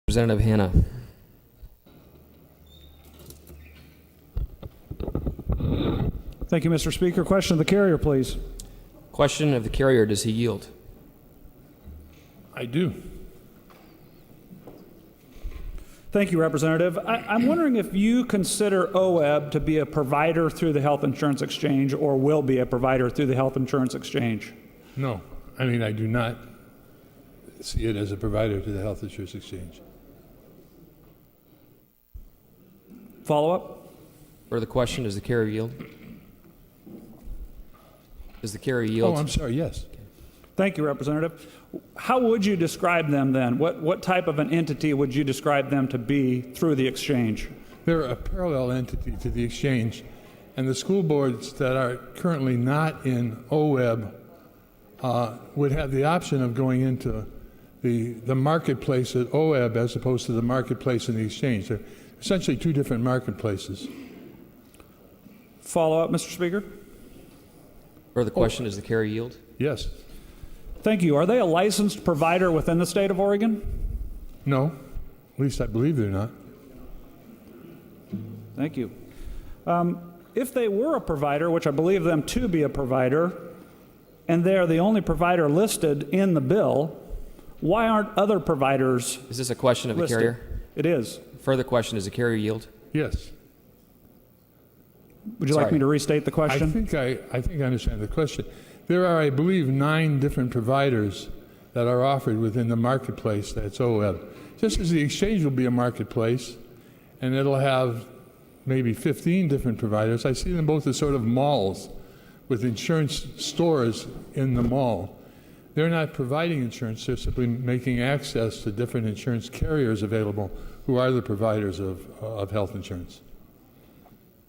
Representative Hanna. Thank you, Mr. Speaker. Question of the carrier, please. Question of the carrier, does he yield? I do. Thank you, Representative. I'm wondering if you consider OEB to be a provider through the health insurance exchange or will be a provider through the health insurance exchange. No, I mean, I do not see it as a provider to the health insurance exchange. Follow-up? Further question, does the carrier yield? Does the carrier yield? Oh, I'm sorry, yes. Thank you, Representative. How would you describe them then? What type of an entity would you describe them to be through the exchange? They're a parallel entity to the exchange, and the school boards that are currently not in OWEB would have the option of going into the marketplace at OWEB as opposed to the marketplace in the exchange. They're essentially two different marketplaces. Follow-up, Mr. Speaker? Further question, does the carrier yield? Yes. Thank you. Are they a licensed provider within the state of Oregon? No. At least I believe they're not. Thank you. If they were a provider, which I believe them to be a provider, and they're the only provider listed in the bill, why aren't other providers Is this a question of the listed? carrier? It is. Further question, does the carrier yield? Yes. Would you like Sorry. me to restate the question? I think I understand the question. There are, I believe, 9 different providers that are offered within the marketplace that's OWEB. Just as the exchange will be a marketplace, and it'll have maybe 15 different providers, I see them both as sort of malls with insurance stores in the mall. They're not providing insurance, they're simply making access to different insurance carriers available who are the providers of health insurance.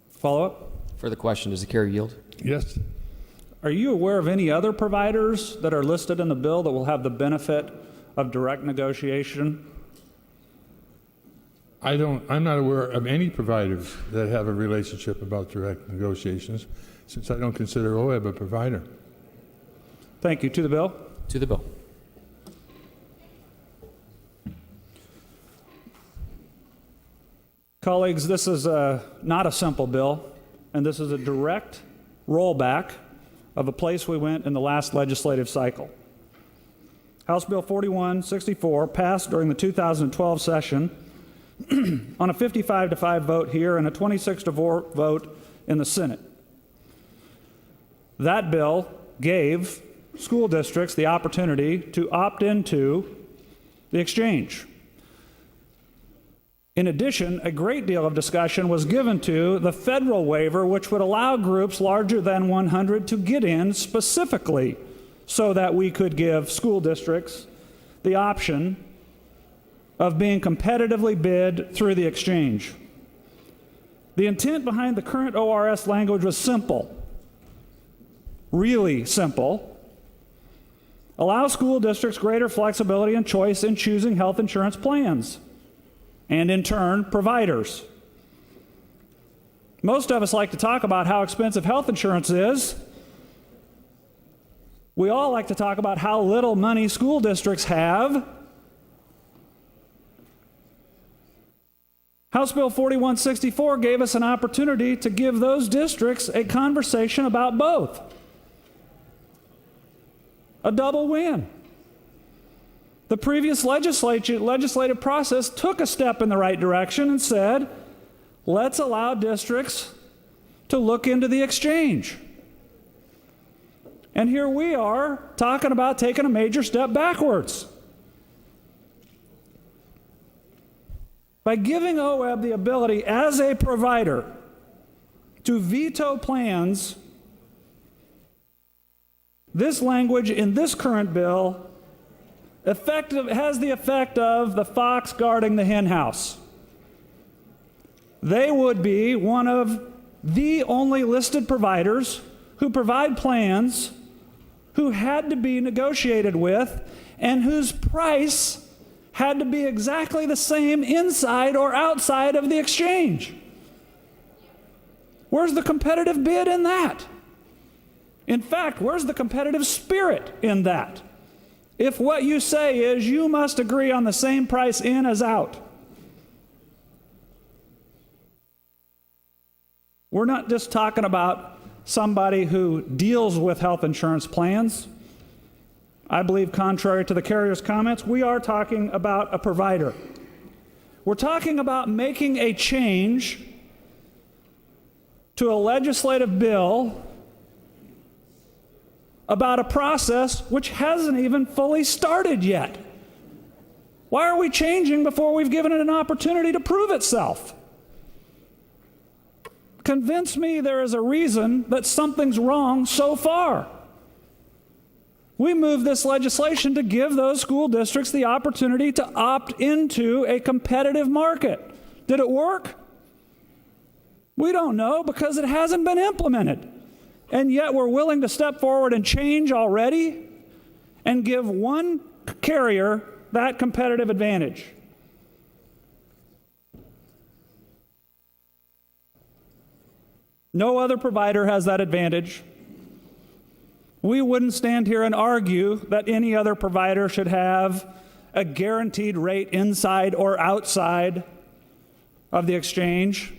Follow-up? Further question, does the carrier yield? Yes. Are you aware of any other providers that are listed in the bill that will have the benefit of direct negotiation? I'm not aware of any providers that have a relationship about direct negotiations, since I don't consider OEB a provider. Thank you. To the bill. To the bill. Colleagues, this is not a simple bill, and this is a direct rollback of a place we went in the last legislative cycle. House Bill 4164 passed during the 2012 session on a 55-5 vote here and a 26-4 vote in the Senate. That bill gave school districts the opportunity to opt into the exchange. In addition, a great deal of discussion was given to the federal waiver, which would allow groups larger than 100 to get in specifically so that we could give school districts the option of being competitively bid through the exchange. The intent behind the current ORS language was simple, really simple. Allow school districts greater flexibility and choice in choosing health insurance plans, and in turn, providers. Most of us like to talk about how expensive health insurance is. We all like to talk about how little money school districts have. House Bill 4164 gave us an opportunity to give those districts a conversation about both. A double win. The previous legislative process took a step in the right direction and said, let's allow districts to look into the exchange. And here we are talking about taking a major step backwards. By giving OEB the ability as a provider to veto plans, this language in this current bill has the effect of the fox guarding the hen house. They would be one of the only listed providers who provide plans who had to be negotiated with and whose price had to be exactly the same inside or outside of the exchange. Where's the competitive bid in that? In fact, where's the competitive spirit in that? if what you say is you must agree on the same price in as out. We're not just talking about somebody who deals with health insurance plans. I believe, contrary to the carrier's comments, we are talking about a provider. We're talking about making a change to a legislative bill about a process which hasn't even fully started yet. Why are we changing before we've given it an opportunity to prove itself? Convince me there is a reason that something's wrong so far. We moved this legislation to give those school districts the opportunity to opt into a competitive market. Did it work? We don't know because it hasn't been implemented. And yet we're willing to step forward and change already and give one carrier that competitive advantage. No other provider has that advantage. We wouldn't stand here and argue that any other provider should have a guaranteed rate inside or outside of the exchange.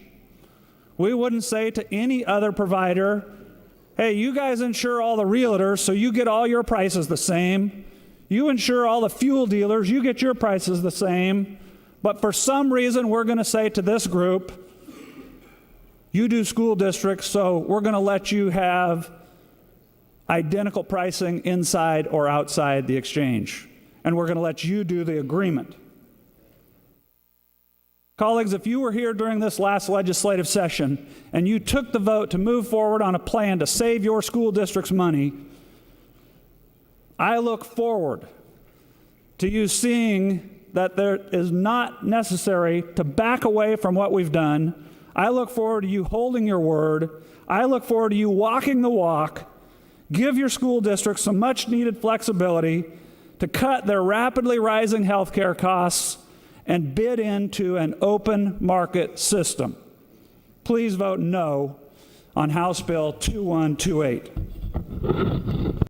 We wouldn't say to any other provider, hey, you guys insure all the realtors, so you get all your prices the same. You insure all the fuel dealers, you get your prices the same. But for some reason, we're going to say to this group, you do school districts, so we're going to let you have identical pricing inside or outside the exchange. And we're going to let you do the agreement. Colleagues, if you were here during this last legislative session and you took the vote to move forward on a plan to save your school district's money, I look forward to you seeing that there is not necessary to back away from what we've done. I look forward to you holding your word. I look forward to you walking the walk. Give your school districts some much needed flexibility to cut their rapidly rising health care costs and bid into an open market system. Please vote no on House Bill 2128.